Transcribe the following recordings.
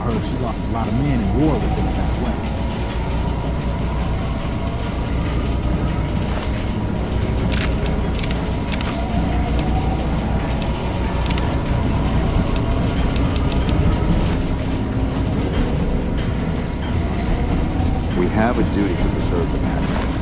heard she lost a lot of men in war within the West. We have a duty to preserve the pattern.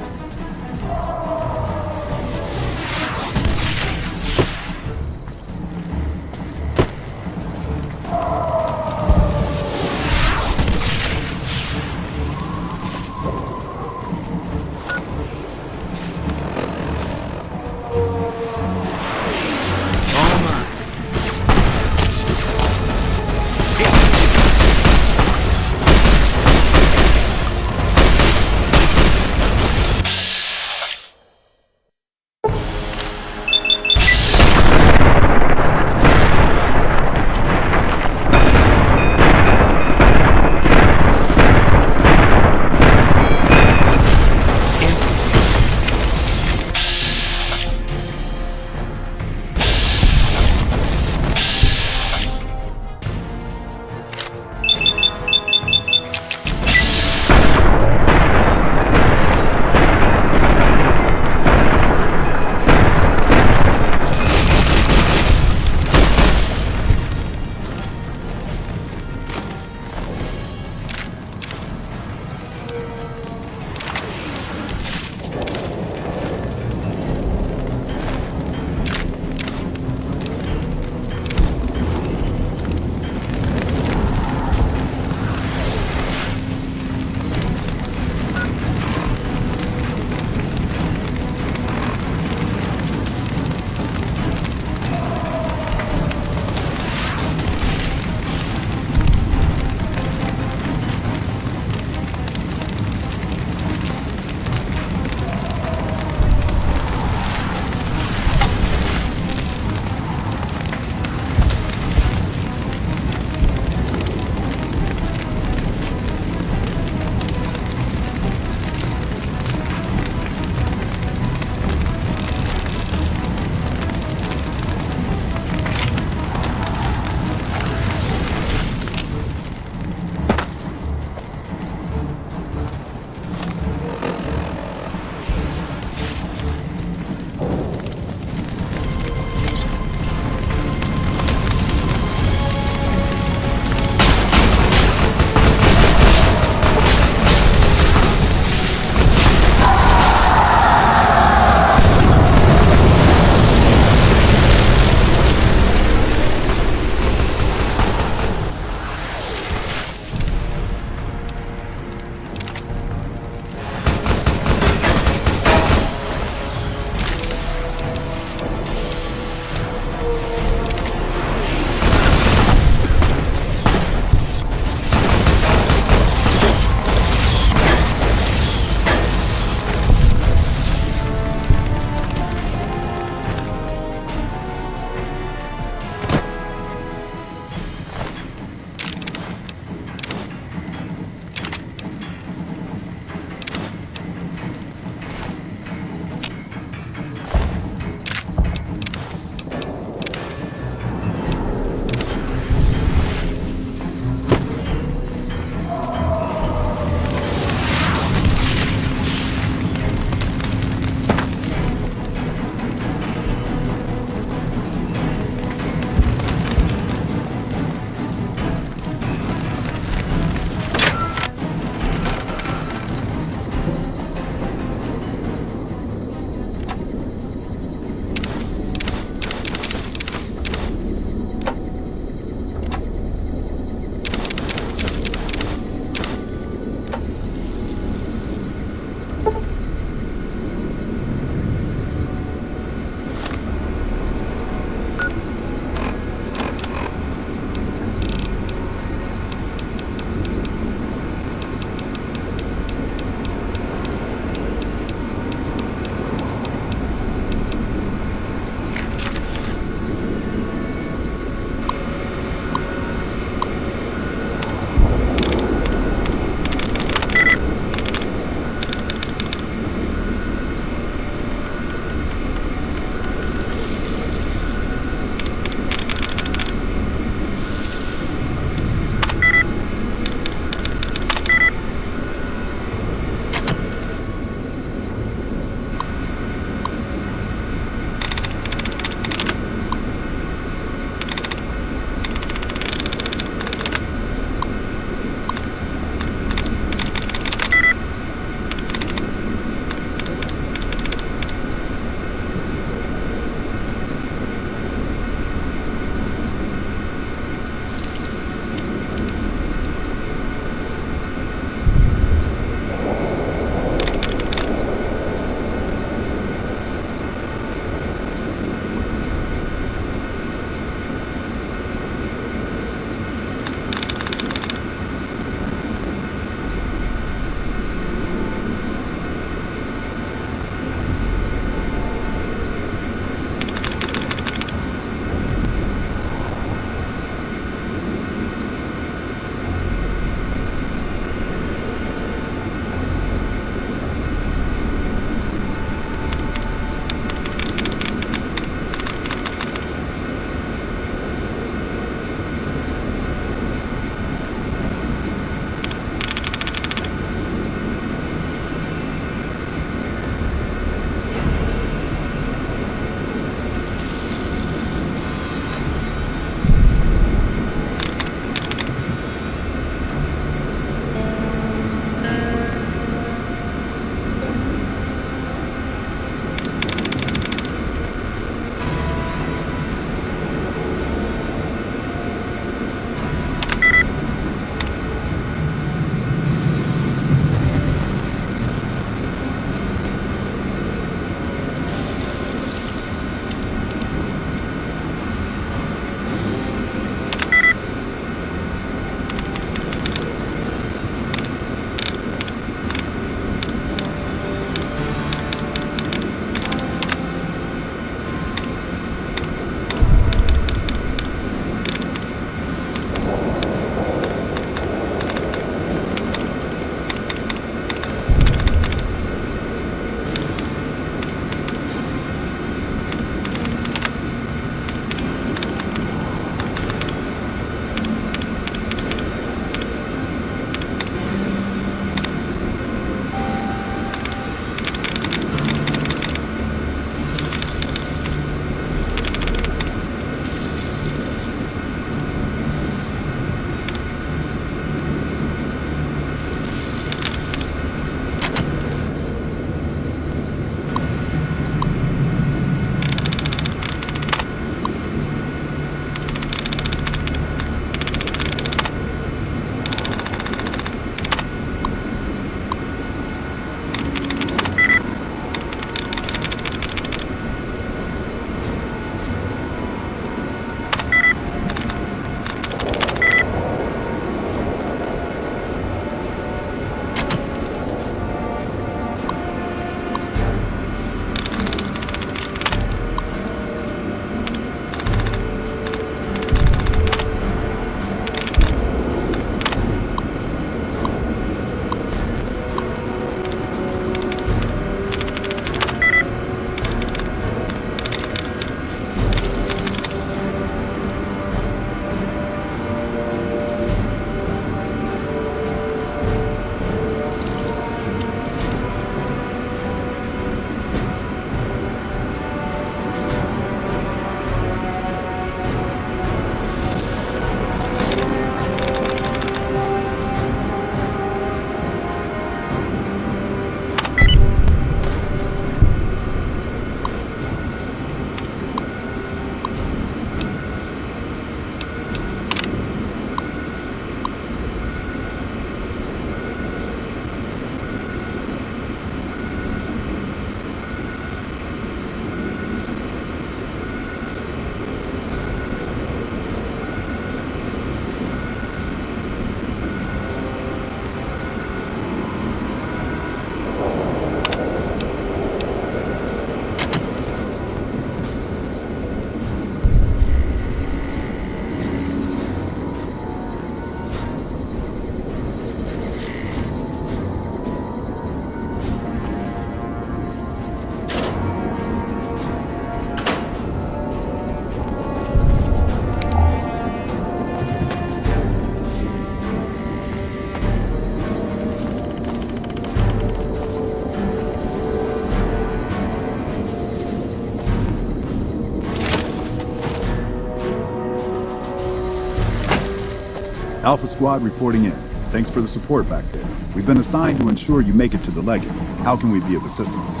Alpha Squad reporting in. Thanks for the support back there. We've been assigned to ensure you make it to the Legate. How can we be of assistance?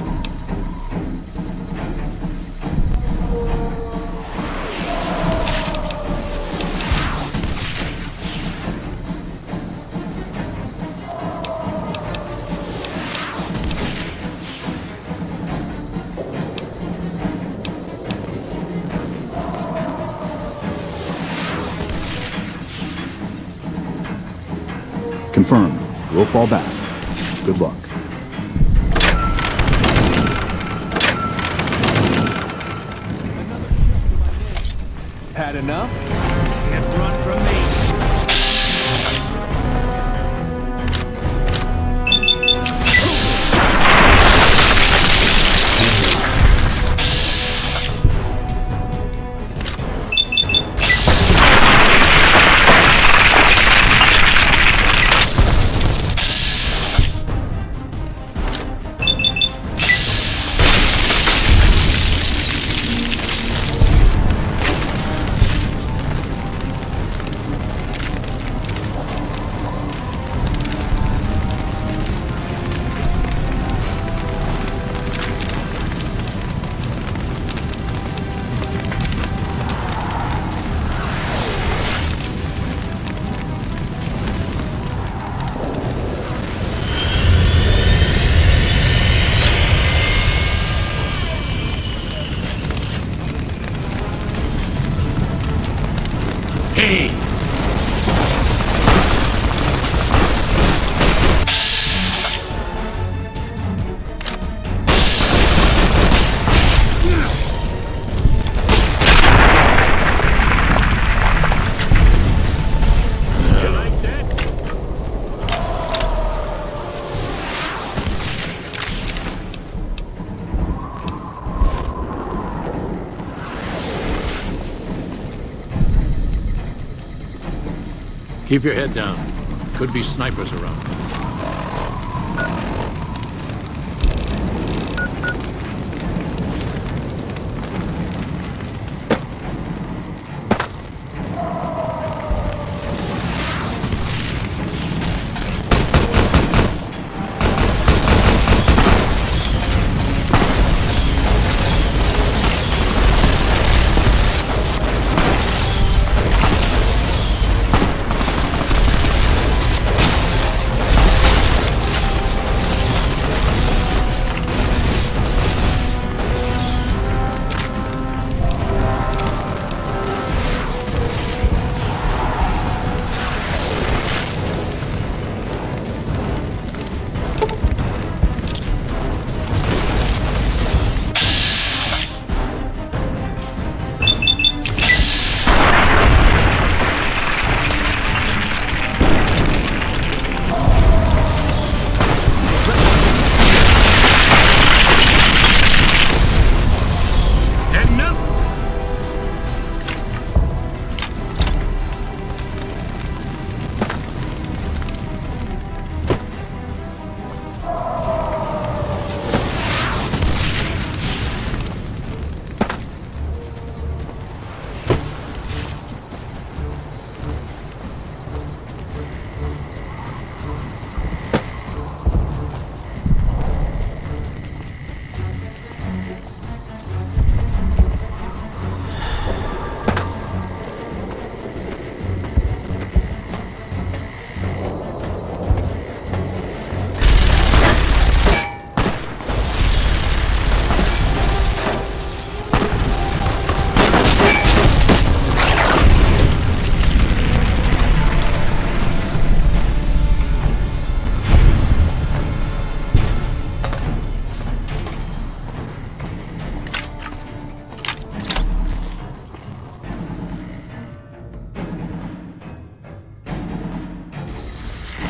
Confirmed. We'll fall back. Good luck. Had enough? Can't run from me. Hey! Keep your head down. Could be snipers around.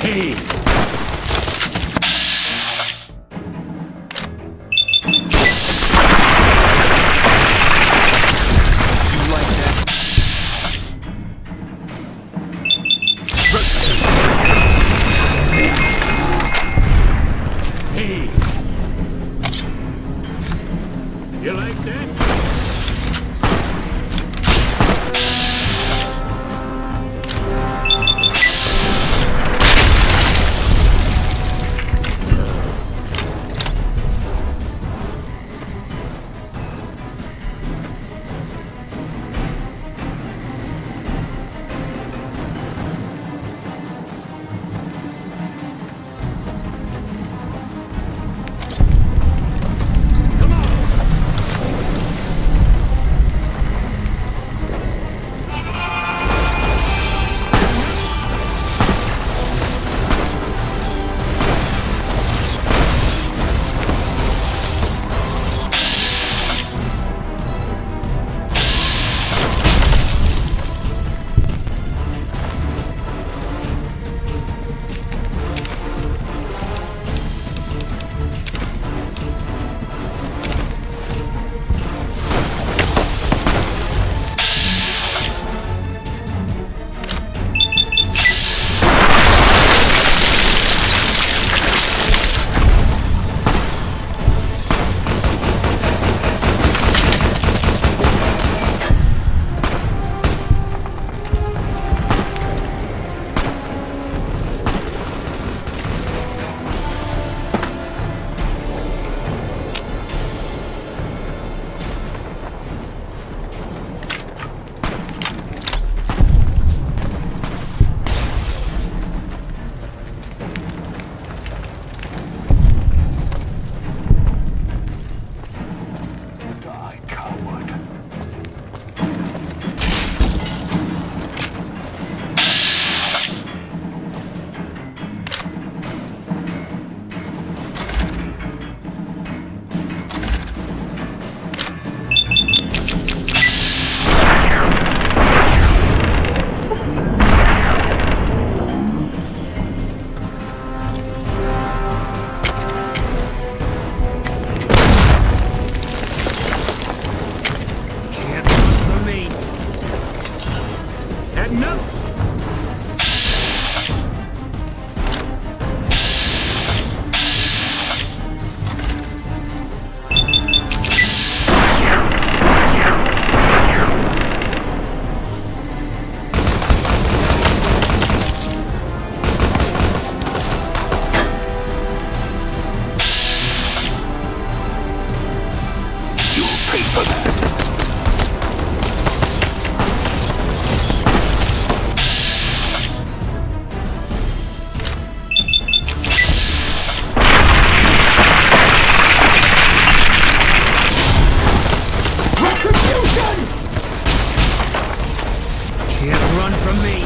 Hey! You like that? from me.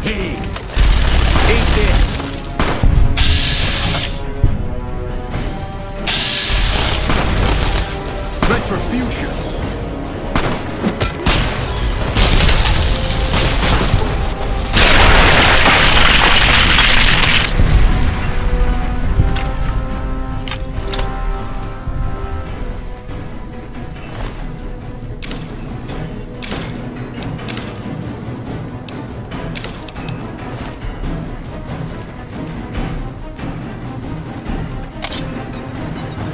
Hey, eat this. Retribution.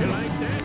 You like that?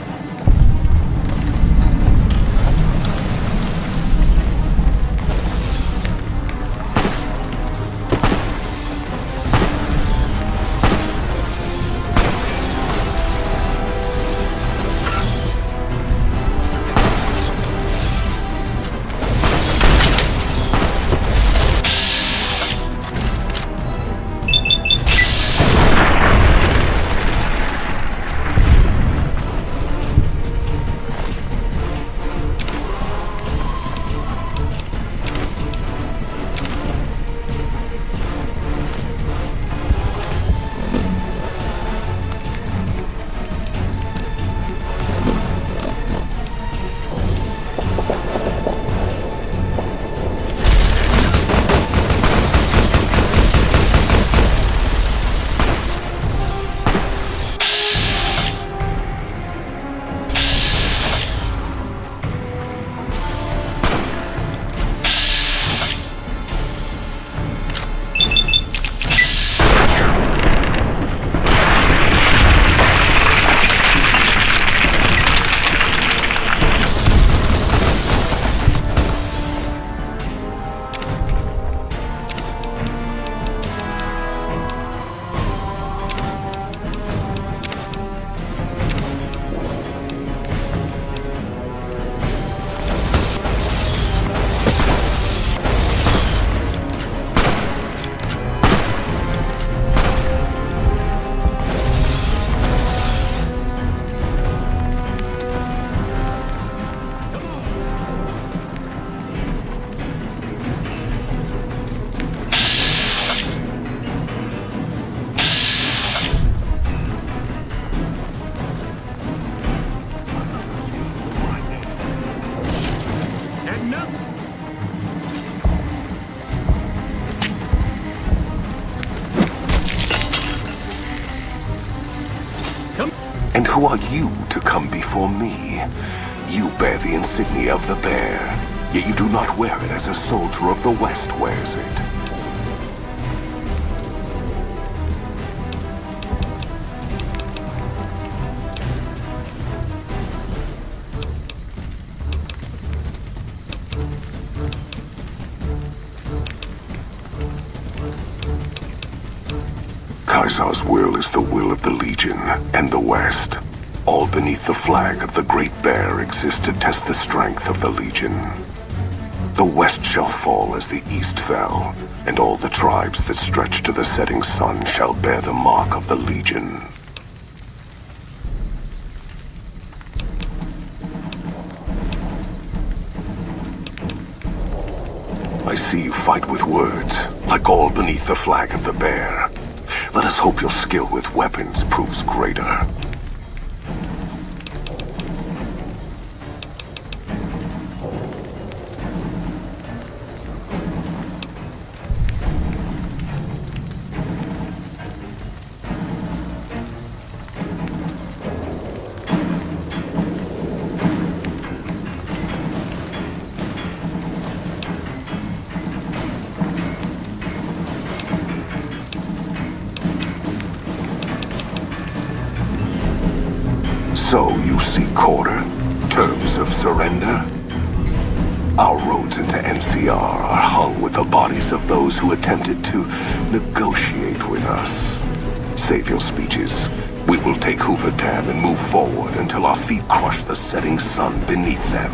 Enough. And who are you to come before me? You bear the insignia of the bear, yet you do not wear it as a soldier of the West wears it. Kaiser's will is the will of the Legion and the West. All beneath the flag of the Great Bear exist to test the strength of the Legion. The West shall fall as the East fell, and all the tribes that stretch to the setting sun shall bear the mark of the Legion. I see you fight with words, like all beneath the flag of the Bear. Let us hope your skill with weapons proves greater. Recorder? Terms of surrender? Our roads into NCR are hung with the bodies of those who attempted to negotiate with us. Save your speeches. We will take Hoover Dam and move forward until our feet crush the setting sun beneath them.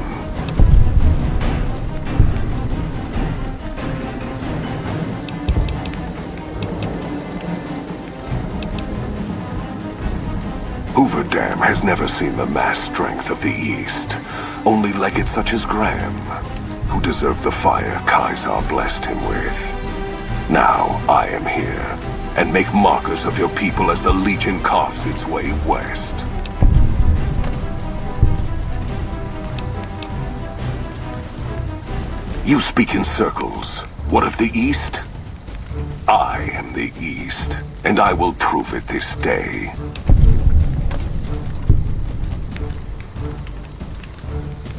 Hoover Dam has never seen the mass strength of the East. Only legates such as Graham, who deserve the fire Kaisar blessed him with. Now I am here, and make markers of your people as the Legion carves its way west. You speak in circles. What of the East? I am the East, and I will prove it this day.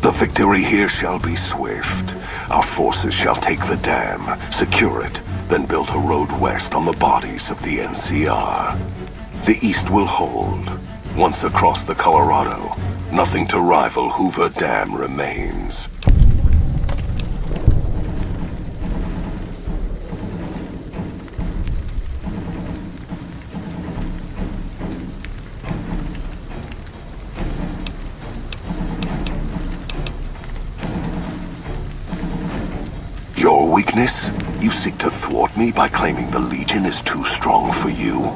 The victory here shall be swift. Our forces shall take the dam, secure it, then build a road west on the bodies of the NCR. The East will hold. Once across the Colorado, nothing to rival Hoover Dam remains. Your weakness? You seek to thwart me by claiming the Legion is too strong for you?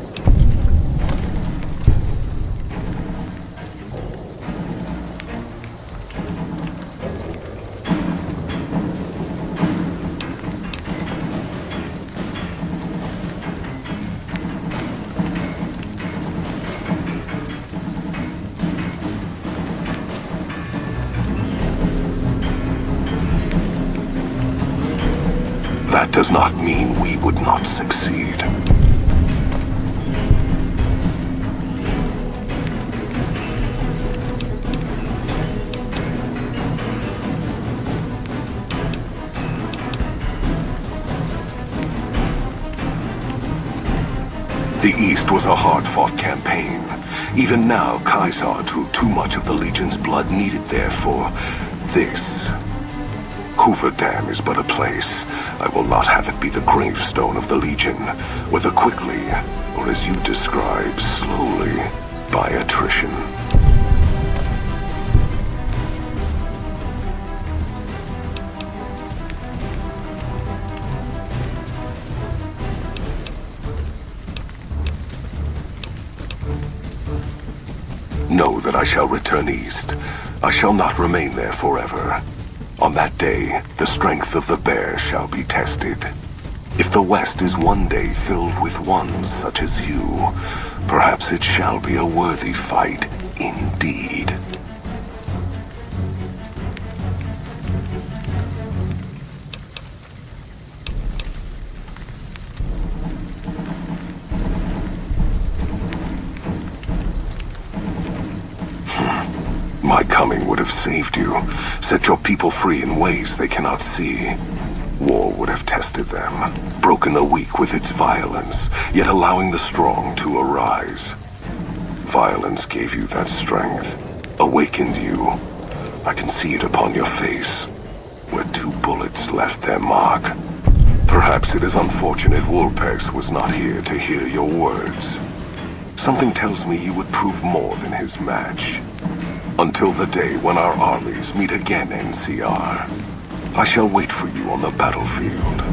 That does not mean we would not succeed. The East was a hard-fought campaign. Even now, Kaisar drew too much of the Legion's blood needed there for this. Hoover Dam is but a place. I will not have it be the gravestone of the Legion, whether quickly, or as you describe, slowly, by attrition. Know that I shall return east. I shall not remain there forever. On that day, the strength of the bear shall be tested. If the West is one day filled with ones such as you, perhaps it shall be a worthy fight indeed. My coming would have saved you, set your people free in ways they cannot see. War would have tested them, broken the weak with its violence, yet allowing the strong to arise. Violence gave you that strength, awakened you. I can see it upon your face, where 2 bullets left their mark. Perhaps it is unfortunate Wolpex was not here to hear your words. Something tells me you would prove more than his match. Until the day when our armies meet again, NCR. I shall wait for you on the battlefield.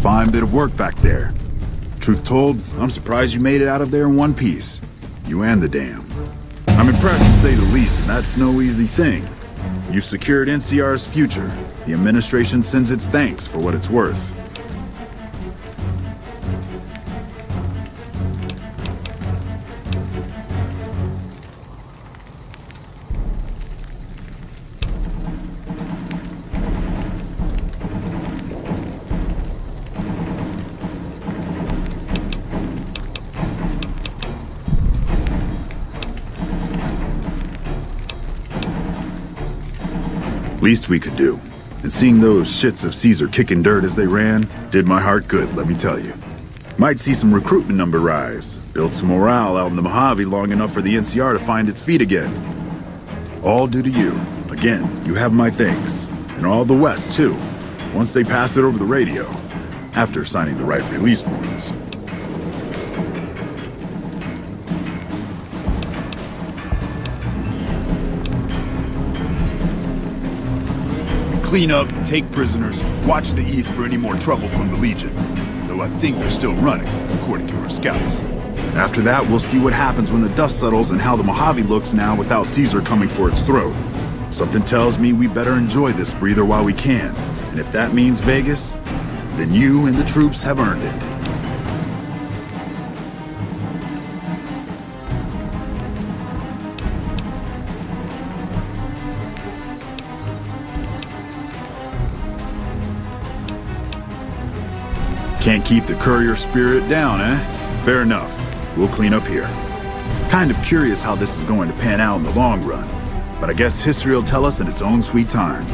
fine bit of work back there. Truth told, I'm surprised you made it out of there in one piece. You and the dam. I'm impressed to say the least, and that's no easy thing. You've secured NCR's future. The administration sends its thanks for what it's worth. Least we could do. And seeing those shits of Caesar kicking dirt as they ran did my heart good, let me tell you. Might see some recruitment number rise, build some morale out in the Mojave long enough for the NCR to find its feet again. All due to you. Again, you have my thanks. And all the West, too. Once they pass it over the radio. After signing the right release forms. Clean up, take prisoners, watch the east for any more trouble from the Legion. Though I think they're still running, according to our scouts. After that, we'll see what happens when the dust settles and how the Mojave looks now without Caesar coming for its throat. Something tells me we better enjoy this breather while we can. And if that means Vegas, then you and the troops have earned it. Can't keep the courier spirit down, eh? Fair enough. We'll clean up here. Kind of curious how this is going to pan out in the long run, but I guess history will tell us in its own sweet time.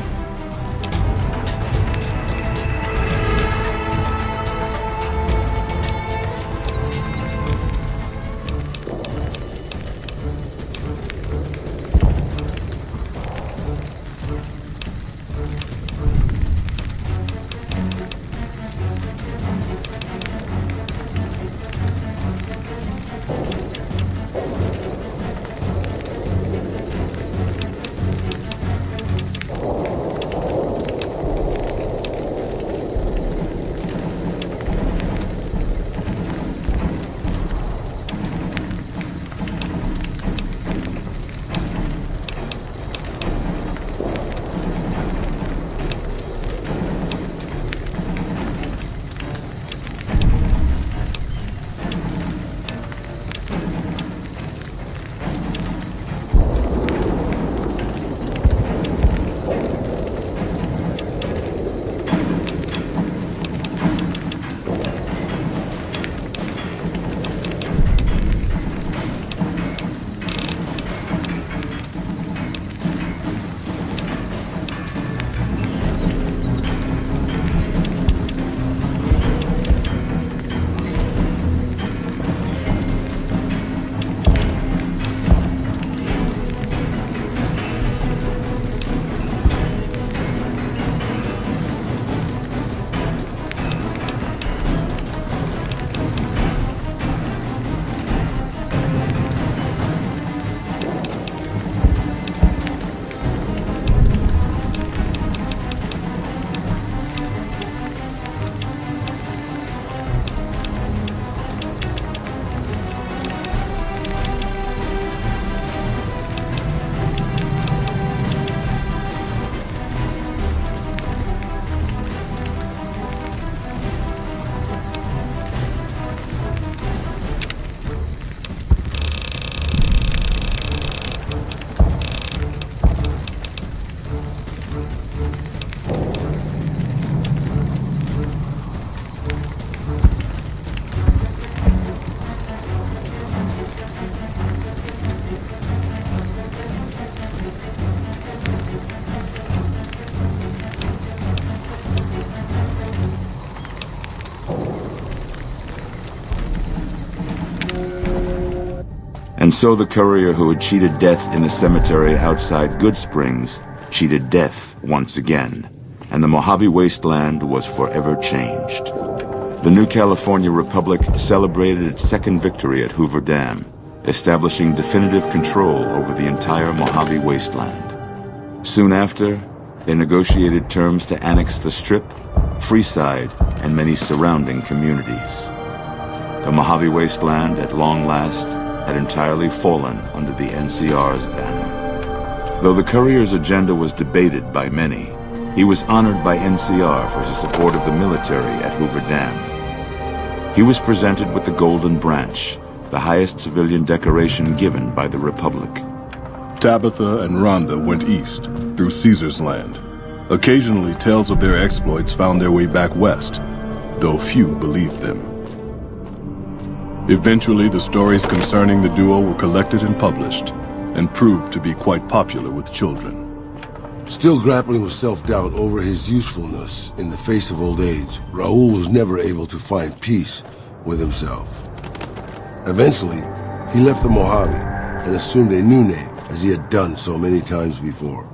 And so the courier who had cheated death in the cemetery outside Good Springs cheated death once again, and the Mojave wasteland was forever changed. The new California Republic celebrated its second victory at Hoover Dam, establishing definitive control over the entire Mojave wasteland. Soon after, they negotiated terms to annex the Strip, Freeside, and many surrounding communities. The Mojave Wasteland, at long last, had entirely fallen under the NCR's banner. Though the courier's agenda was debated by many, he was honored by NCR for his support of the military at Hoover Dam. He was presented with the Golden Branch, the highest civilian decoration given by the Republic. Tabitha and Rhonda went east, through Caesar's land. Occasionally, tales of their exploits found their way back west, though few believed them. Eventually, the stories concerning the duo were collected and published, and proved to be quite popular with children. Still grappling with self-doubt over his usefulness in the face of old age, Raoul was never able to find peace with himself. Eventually, he left the Mojave and assumed a new name, as he had done so many times before.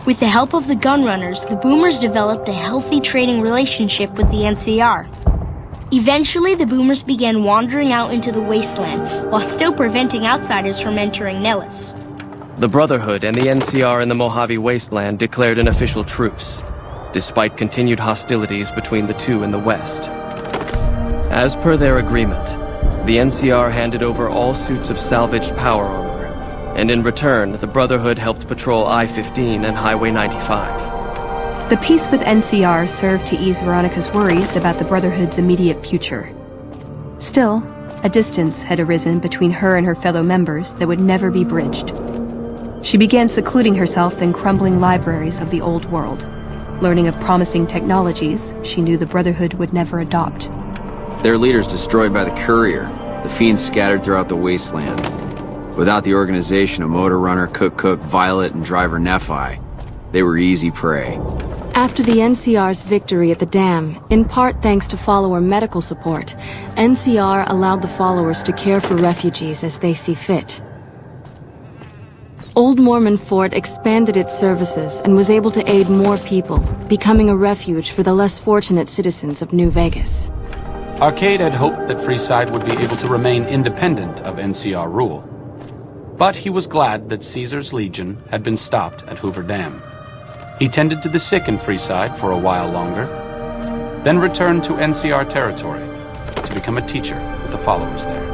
With the help of the gunrunners, the Boomers developed a healthy trading relationship with the NCR. Eventually, the Boomers began wandering out into the wasteland, while still preventing outsiders from entering Nellis. The Brotherhood and the NCR in the Mojave Wasteland declared an official truce, despite continued hostilities between the two in the west. As per their agreement, the NCR handed over all suits of salvaged power armor, and in return, the Brotherhood helped patrol I-15 and Highway 95. The peace with NCR served to ease Veronica's worries about the Brotherhood's immediate future. Still, a distance had arisen between her and her fellow members that would never be bridged. She began secluding herself in crumbling libraries of the old world, learning of promising technologies she knew the Brotherhood would never adopt. Their leaders destroyed by the courier, the fiends scattered throughout the wasteland. Without the organization of Motor Runner, Cook, Violet, and Driver Nephi, they were easy prey. After the NCR's victory at the dam, in part thanks to follower medical support, NCR allowed the followers to care for refugees as they see fit. Old Mormon Fort expanded its services and was able to aid more people, becoming a refuge for the less fortunate citizens of New Vegas. Arcade had hoped that Freeside would be able to remain independent of NCR rule. But he was glad that Caesar's Legion had been stopped at Hoover Dam. He tended to the sick in Freeside for a while longer, then returned to NCR territory to become a teacher with the followers there.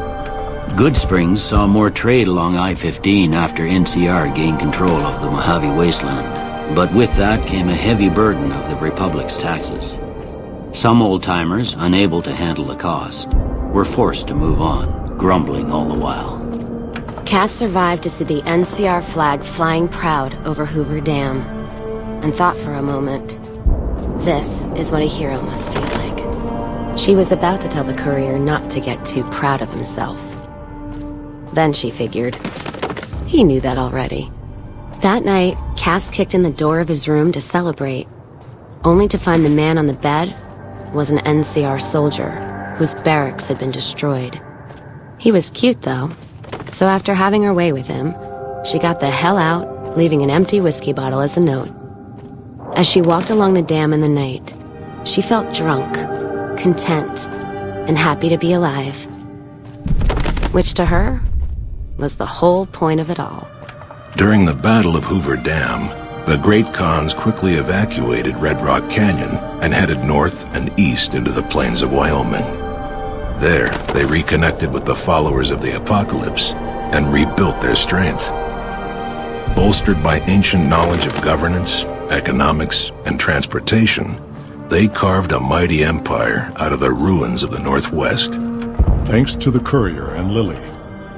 Good Springs saw more trade along I-15 after NCR gained control of the Mojave Wasteland. But with that came a heavy burden of the Republic's taxes. Some old-timers, unable to handle the cost, were forced to move on, grumbling all the while. Cass survived to see the NCR flag flying proud over Hoover Dam, and thought for a moment, this is what a hero must feel like. She was about to tell the courier not to get too proud of himself. Then she figured, he knew that already. That night, Cass kicked in the door of his room to celebrate, only to find the man on the bed was an NCR soldier whose barracks had been destroyed. He was cute, though, so after having her way with him, she got the hell out, leaving an empty whiskey bottle as a note. As she walked along the dam in the night, she felt drunk, content, and happy to be alive. Which to her was the whole point of it all. During the Battle of Hoover Dam, the Great Khans quickly evacuated Red Rock Canyon and headed north and east into the plains of Wyoming. There, they reconnected with the followers of the Apocalypse and rebuilt their strength. Bolstered by ancient knowledge of governance, economics, and transportation, they carved a mighty empire out of the ruins of the Northwest. Thanks to the courier and Lily,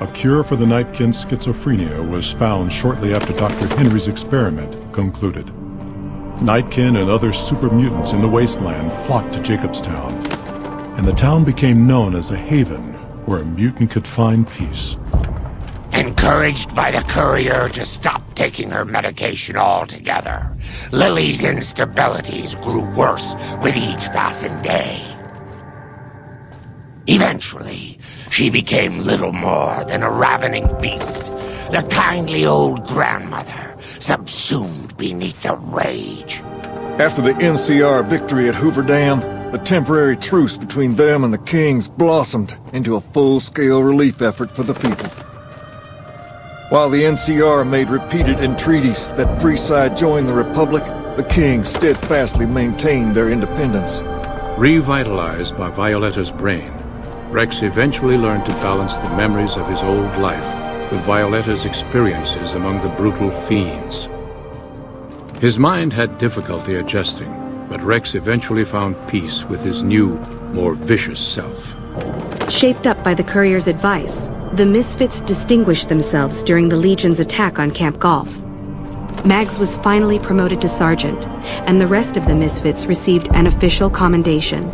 a cure for the Nightkin's schizophrenia was found shortly after Dr. Henry's experiment concluded. Nightkin and other super mutants in the wasteland flocked to Jacobstown, and the town became known as a haven where a mutant could find peace. Encouraged by the courier to stop taking her medication altogether, Lily's instabilities grew worse with each passing day. Eventually, she became little more than a ravening beast, the kindly old grandmother subsumed beneath the rage. After the NCR victory at Hoover Dam, a temporary truce between them and the Kings blossomed into a full-scale relief effort for the people. While the NCR made repeated entreaties that Freeside join the Republic, the Kings steadfastly maintained their independence. Revitalized by Violetta's brain, Rex eventually learned to balance the memories of his old life with Violetta's experiences among the brutal fiends. His mind had difficulty adjusting, but Rex eventually found peace with his new, more vicious self. Shaped up by the Courier's advice, the Misfits distinguished themselves during the Legion's attack on Camp Golf. Mags was finally promoted to Sergeant, and the rest of the Misfits received an official commendation.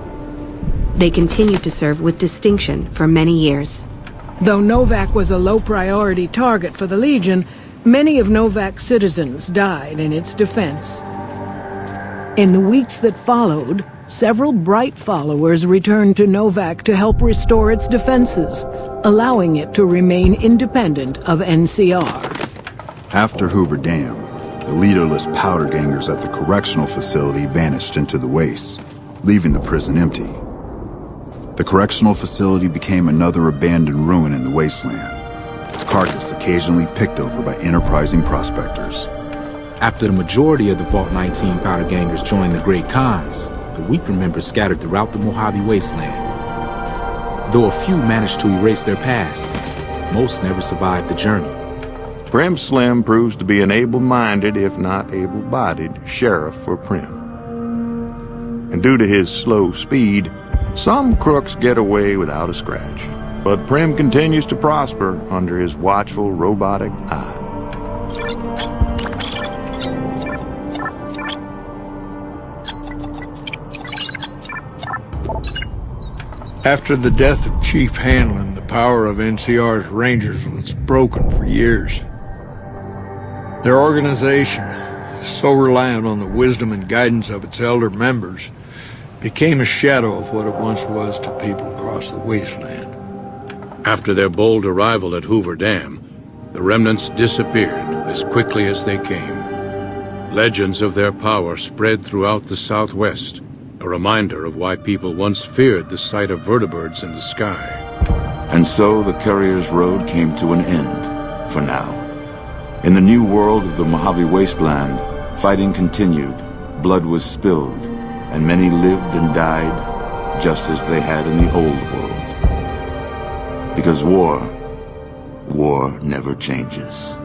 They continued to serve with distinction for many years. Though Novak was a low-priority target for the Legion, many of Novak's citizens died in its defense. In the weeks that followed, several bright followers returned to Novak to help restore its defenses, allowing it to remain independent of NCR. After Hoover Dam, the leaderless powder gangers at the correctional facility vanished into the wastes, leaving the prison empty. The correctional facility became another abandoned ruin in the wasteland, its carcass occasionally picked over by enterprising prospectors. After the majority of the Vault 19 powder gangers joined the Great Khans, the weaker members scattered throughout the Mojave Wasteland. Though a few managed to erase their past, most never survived the journey. Prim Slim proves to be an able-minded, if not able-bodied, sheriff for Prim. And due to his slow speed, some crooks get away without a scratch. But Prim continues to prosper under his watchful, robotic eye. After the death of Chief Hanlon, the power of NCR's Rangers was broken for years. Their organization, so reliant on the wisdom and guidance of its elder members, became a shadow of what it once was to people across the wasteland. After their bold arrival at Hoover Dam, the remnants disappeared as quickly as they came. Legends of their power spread throughout the Southwest, a reminder of why people once feared the sight of vertibirds in the sky. And so the Courier's road came to an end, for now. In the new world of the Mojave Wasteland, fighting continued, blood was spilled, and many lived and died just as they had in the old world. Because war never changes.